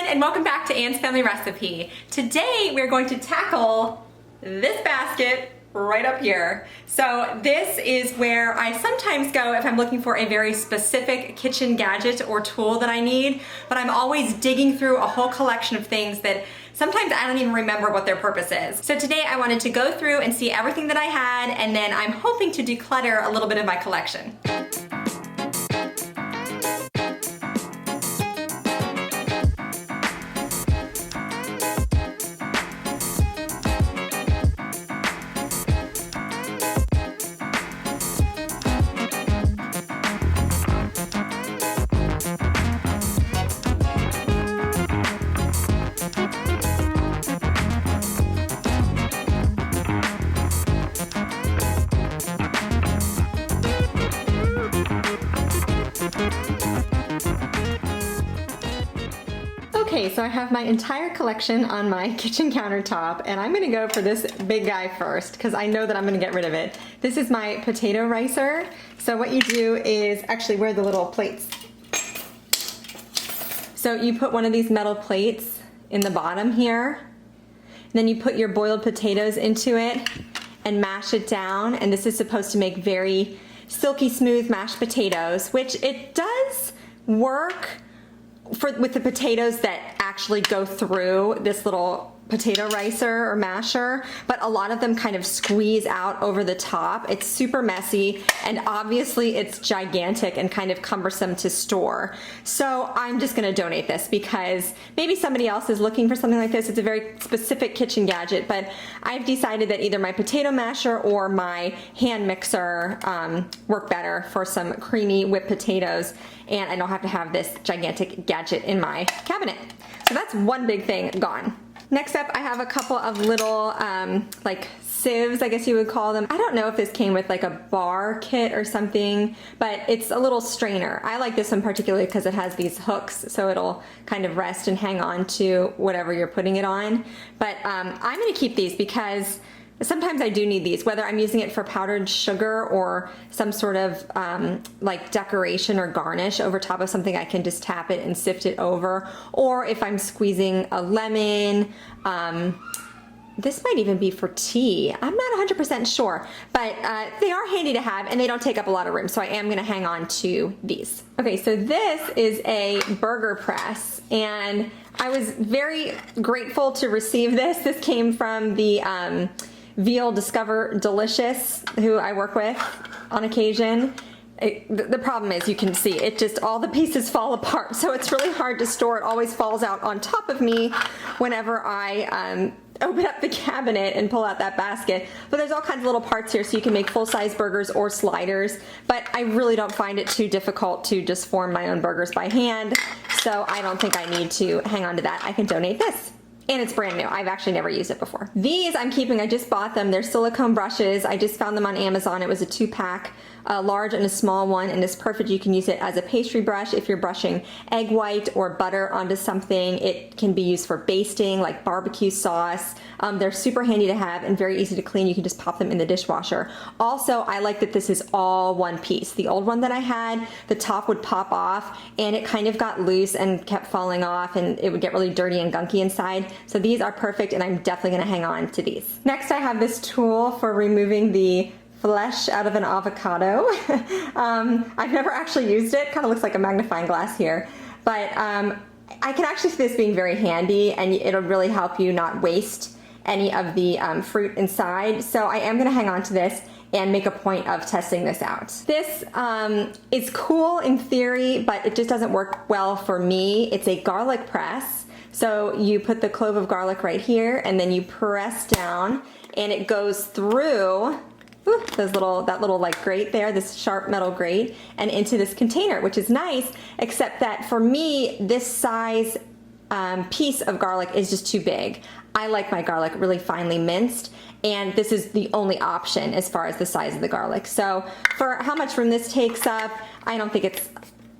and welcome back to Anne's Family Recipe. Today we're going to tackle this basket right up here. So this is where I sometimes go if I'm looking for a very specific kitchen gadget or tool that I need, but I'm always digging through a whole collection of things that sometimes I don't even remember what their purpose is. So today I wanted to go through and see everything that I had, and then I'm hoping to declutter a little bit of my collection. Okay, so I have my entire collection on my kitchen countertop, and I'm gonna go for this big guy first because I know that I'm gonna get rid of it. This is my potato ricer. So what you do is, actually, where are the little plates? So you put one of these metal plates in the bottom here, and then you put your boiled potatoes into it and mash it down, and this is supposed to make very silky smooth mashed potatoes, which it does work with the potatoes that actually go through this little potato ricer or masher, but a lot of them kind of squeeze out over the top. It's super messy, and obviously it's gigantic and kind of cumbersome to store. So I'm just gonna donate this because maybe somebody else is looking for something like this. It's a very specific kitchen gadget, but I've decided that either my potato masher or my hand mixer work better for some creamy whipped potatoes, and I don't have to have this gigantic gadget in my cabinet. So that's one big thing gone. Next up, I have a couple of little like sieves, I guess you would call them. I don't know if this came with like a bar kit or something, but it's a little strainer. I like this one particularly because it has these hooks, so it'll kind of rest and hang on to whatever you're putting it on. But I'm gonna keep these because sometimes I do need these, whether I'm using it for powdered sugar or some sort of like decoration or garnish over top of something. I can just tap it and sift it over, or if I'm squeezing a lemon. This might even be for tea. I'm not 100% sure, but they are handy to have and they don't take up a lot of room, so I am gonna hang on to these. Okay, so this is a burger press, and I was very grateful to receive this. This came from the Veal Discover Delicious, who I work with on occasion. The problem is, you can see it just, all the pieces fall apart, so it's really hard to store. It always falls out on top of me whenever I open up the cabinet and pull out that basket. But there's all kinds of little parts here, so you can make full-size burgers or sliders, but I really don't find it too difficult to just form my own burgers by hand, so I don't think I need to hang on to that. I can donate this. And it's brand new. I've actually never used it before. These I'm keeping. I just bought them. They're silicone brushes. I just found them on Amazon. It was a 2-pack, a large and a small one, and it's perfect. You can use it as a pastry brush if you're brushing egg white or butter onto something. It can be used for basting, like barbecue sauce. They're super handy to have and very easy to clean. You can just pop them in the dishwasher. Also, I like that this is all one piece. The old one that I had, the top would pop off and it kind of got loose and kept falling off, and it would get really dirty and gunky inside. So these are perfect, and I'm definitely gonna hang on to these. Next, I have this tool for removing the flesh out of an avocado. I've never actually used it. Kind of looks like a magnifying glass here, but I can actually see this being very handy, and it'll really help you not waste any of the fruit inside. So I am gonna hang on to this and make a point of testing this out. This is cool in theory, but it just doesn't work well for me. It's a garlic press. So you put the clove of garlic right here, and then you press down, and it goes through that little like grate there, this sharp metal grate, and into this container, which is nice, except that for me, this size piece of garlic is just too big. I like my garlic really finely minced, and this is the only option as far as the size of the garlic. So for how much room this takes up, I don't think it's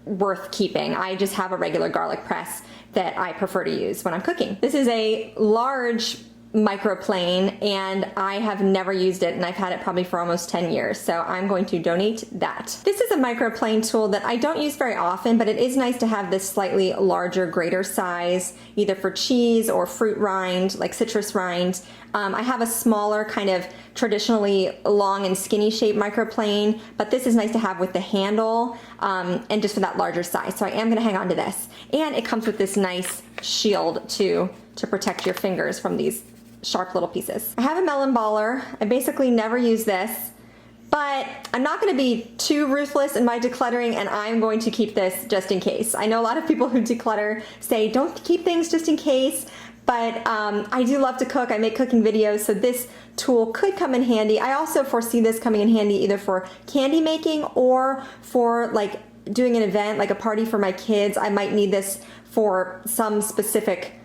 worth keeping. I just have a regular garlic press that I prefer to use when I'm cooking. This is a large Microplane, and I have never used it, and I've had it probably for almost 10 years, so I'm going to donate that. This is a Microplane tool that I don't use very often, but it is nice to have this slightly larger, greater size, either for cheese or fruit rind, like citrus rind. I have a smaller, kind of traditionally long and skinny shaped Microplane, but this is nice to have with the handle, and just for that larger size. So I am gonna hang on to this. And it comes with this nice shield too, to protect your fingers from these sharp little pieces. I have a Melon Baller. I basically never use this, but I'm not going to be too ruthless in my decluttering, and I'm going to keep this just in case. I know a lot of people who declutter say don't keep things just in case, but I do love to cook. I make cooking videos, so this tool could come in handy. I also foresee this coming in handy either for candy making or for like doing an event, like a party for my kids. I might need this for some specific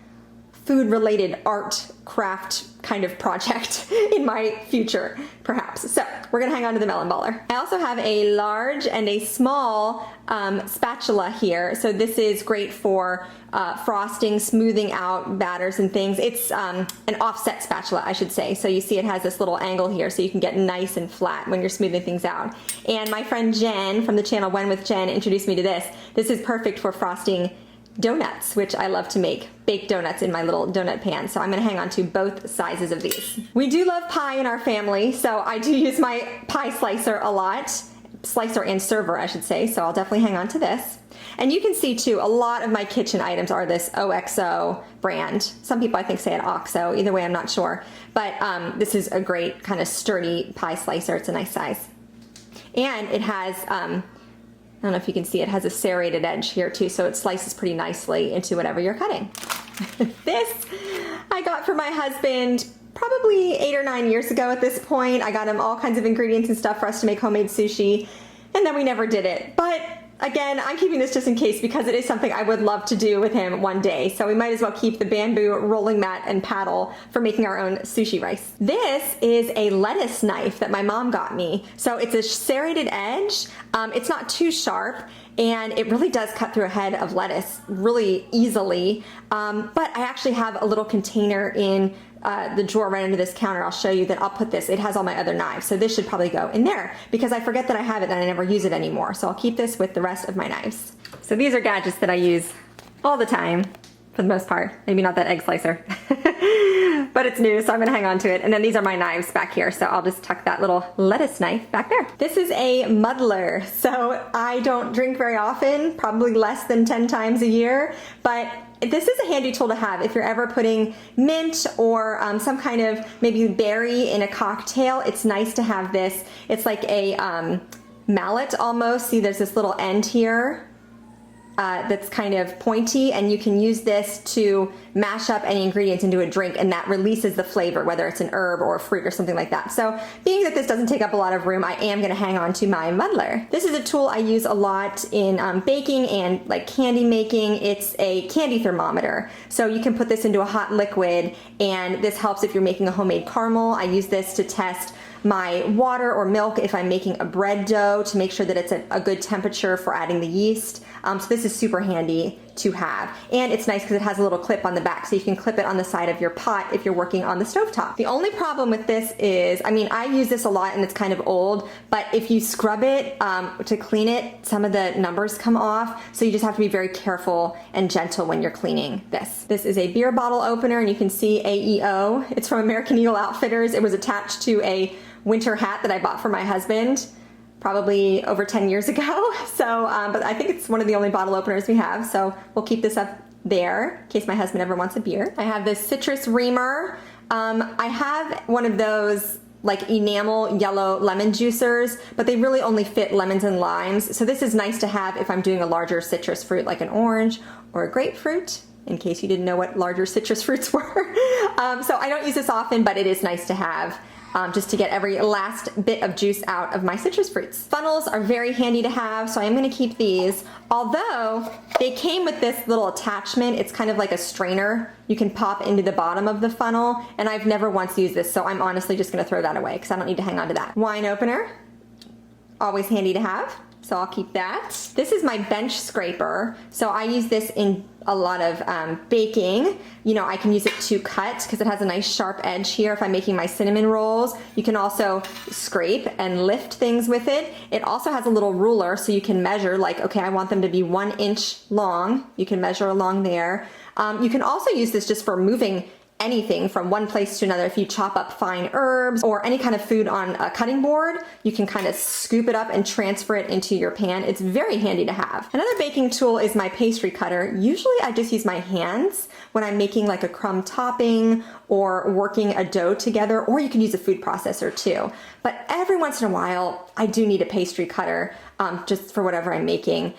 food-related art craft kind of project in my future, perhaps. So we're gonna hang on to the Melon Baller. I also have a large and a small spatula here. So this is great for frosting, smoothing out batters and things. It's an offset spatula, I should say. So you see it has this little angle here, so you can get nice and flat when you're smoothing things out. And my friend Jen from the channel When with Jen introduced me to this. This is perfect for frosting donuts, which I love to make, baked donuts in my little donut pan. So I'm gonna hang on to both sizes of these. We do love pie in our family, so I do use my pie slicer a lot. Slicer and server, I should say, so I'll definitely hang on to this. And you can see too, a lot of my kitchen items are this OXO brand. Some people I think say it OXO, either way I'm not sure. But this is a great kind of sturdy pie slicer, it's a nice size. And it has, I don't know if you can see, it has a serrated edge here too, so it slices pretty nicely into whatever you're cutting. This I got for my husband probably 8 or 9 years ago at this point. I got him all kinds of ingredients and stuff for us to make homemade sushi, and then we never did it. But again, I'm keeping this just in case because it is something I would love to do with him one day. So we might as well keep the bamboo rolling mat and paddle for making our own sushi rice. This is a lettuce knife that my mom got me. So it's a serrated edge. It's not too sharp, and it really does cut through a head of lettuce really easily. But I actually have a little container in the drawer right under this counter. I'll show you that I'll put this. It has all my other knives, so this should probably go in there because I forget that I have it and I never use it anymore. So I'll keep this with the rest of my knives. So these are gadgets that I use all the time for the most part. Maybe not that egg slicer, but it's new, so I'm gonna hang on to it. And then these are my knives back here, so I'll just tuck that little lettuce knife back there. This is a muddler. So I don't drink very often, probably less than 10 times a year, but this is a handy tool to have if you're ever putting mint or some kind of maybe berry in a cocktail. It's nice to have this. It's like a mallet almost. See, there's this little end here that's kind of pointy, and you can use this to mash up any ingredients into a drink, and that releases the flavor, whether it's an herb or a fruit or something like that. So being that this doesn't take up a lot of room, I am gonna hang on to my muddler. This is a tool I use a lot in baking and like candy making. It's a candy thermometer. So you can put this into a hot liquid, and this helps if you're making a homemade caramel. I use this to test my water or milk if I'm making a bread dough to make sure that it's a good temperature for adding the yeast. So this is super handy to have. And it's nice because it has a little clip on the back, so you can clip it on the side of your pot if you're working on the stovetop. The only problem with this is, I mean, I use this a lot and it's kind of old, but if you scrub it to clean it, some of the numbers come off, so you just have to be very careful and gentle when you're cleaning this. This is a beer bottle opener, and you can see AEO. It's from American Eagle Outfitters. It was attached to a winter hat that I bought for my husband probably over 10 years ago. So, but I think it's one of the only bottle openers we have. So we'll keep this up there in case my husband ever wants a beer. I have this citrus reamer. I have one of those like enamel yellow lemon juicers, but they really only fit lemons and limes. So this is nice to have if I'm doing a larger citrus fruit like an orange or a grapefruit, in case you didn't know what larger citrus fruits were. So I don't use this often, but it is nice to have. Just to get every last bit of juice out of my citrus fruits. Funnels are very handy to have, so I'm gonna keep these. Although they came with this little attachment, it's kind of like a strainer you can pop into the bottom of the funnel, and I've never once used this, so I'm honestly just gonna throw that away because I don't need to hang on to that. Wine opener, always handy to have. So I'll keep that. This is my bench scraper. So I use this in a lot of baking. You know, I can use it to cut because it has a nice sharp edge here if I'm making my cinnamon rolls. You can also scrape and lift things with it. It also has a little ruler so you can measure, like, okay, I want them to be 1 inch long. You can measure along there. You can also use this just for moving anything from one place to another. If you chop up fine herbs or any kind of food on a cutting board, you can kind of scoop it up and transfer it into your pan. It's very handy to have. Another baking tool is my pastry cutter. Usually I just use my hands when I'm making like a crumb topping or working a dough together, or you can use a food processor too. But every once in a while, I do need a pastry cutter just for whatever I'm making.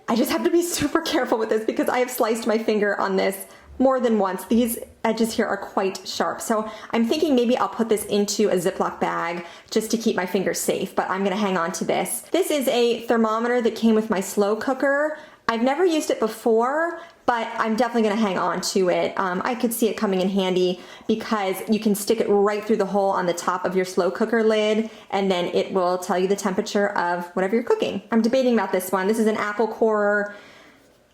I just have to be super careful with this because I have sliced my finger on this more than once. These edges here are quite sharp. So I'm thinking maybe I'll put this into a Ziploc bag just to keep my fingers safe, but I'm gonna hang on to this. This is a thermometer that came with my slow cooker. I've never used it before, but I'm definitely gonna hang on to it. I could see it coming in handy because you can stick it right through the hole on the top of your slow cooker lid, and then it will tell you the temperature of whatever you're cooking. I'm debating about this one. This is an apple corer.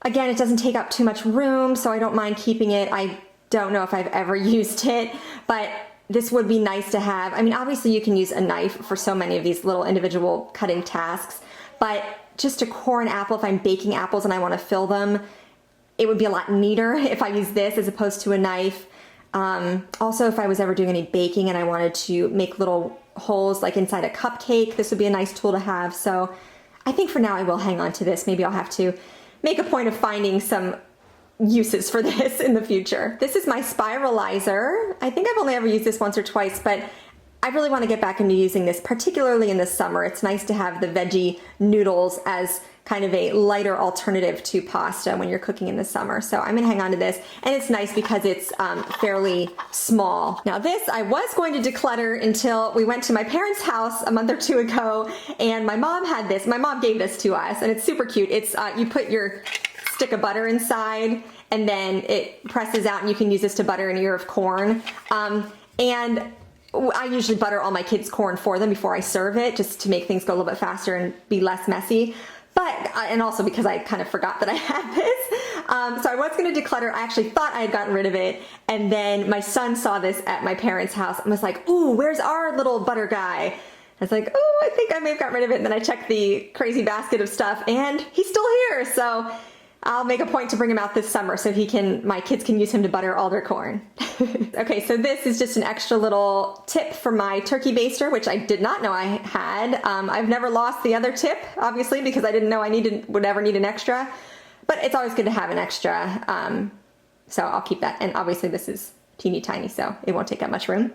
Again, it doesn't take up too much room, so I don't mind keeping it. I don't know if I've ever used it, but this would be nice to have. I mean, obviously you can use a knife for so many of these little individual cutting tasks, but just to core an apple, if I'm baking apples and I want to fill them, it would be a lot neater if I use this as opposed to a knife. Also, if I was ever doing any baking and I wanted to make little holes like inside a cupcake, this would be a nice tool to have. So I think for now I will hang on to this. Maybe I'll have to make a point of finding some uses for this in the future. This is my spiralizer. I think I've only ever used this once or twice, but I really want to get back into using this, particularly in the summer. It's nice to have the veggie noodles as kind of a lighter alternative to pasta when you're cooking in the summer. So I'm gonna hang on to this, and it's nice because it's fairly small. Now this, I was going to declutter until we went to my parents' house a month or two ago, and my mom had this. My mom gave this to us, and it's super cute. It's you put your stick of butter inside, and then it presses out, and you can use this to butter an ear of corn. And I usually butter all my kids' corn for them before I serve it, just to make things go a little bit faster and be less messy. But, and also because I kind of forgot that I had this. So I was going to declutter. I actually thought I had gotten rid of it. And then my son saw this at my parents' house and was like, ooh, where's our little butter guy? I was like, oh, I think I may have gotten rid of it. And then I checked the crazy basket of stuff and he's still here. So I'll make a point to bring him out this summer so my kids can use him to butter all their corn. Okay, so this is just an extra little tip for my turkey baster, which I did not know I had. I've never lost the other tip, obviously, because I didn't know I would ever need an extra, but it's always good to have an extra. So I'll keep that. And obviously this is teeny tiny, so it won't take up much room.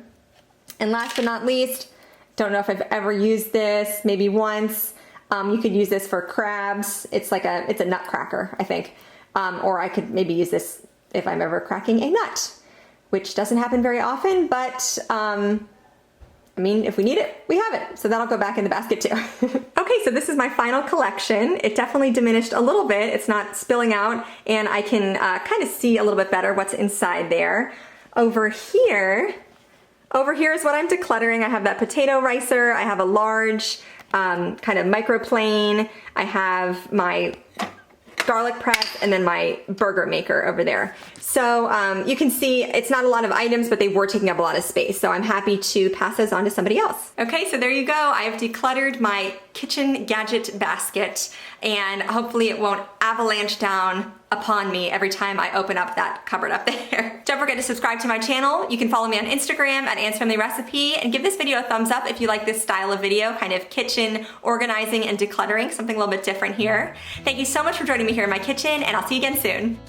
And last but not least, don't know if I've ever used this, maybe once. You could use this for crabs. It's a nut cracker, I think. Or I could maybe use this if I'm ever cracking a nut, which doesn't happen very often, but I mean, if we need it, we have it. So that'll go back in the basket too. Okay, so this is my final collection. It definitely diminished a little bit. It's not spilling out, and I can kind of see a little bit better what's inside there. Over here is what I'm decluttering. I have that potato ricer. I have a large kind of microplane. I have my garlic press, and then my burger maker over there. So you can see it's not a lot of items, but they were taking up a lot of space. So I'm happy to pass those on to somebody else. Okay, so there you go. I've decluttered my kitchen gadget basket, and hopefully it won't avalanche down upon me every time I open up that cupboard up there. Don't forget to subscribe to my channel. You can follow me on Instagram at Anne's Family Recipe, and give this video a thumbs up if you like this style of video, kind of kitchen organizing and decluttering, something a little bit different here. Thank you so much for joining me here in my kitchen, and I'll see you again soon.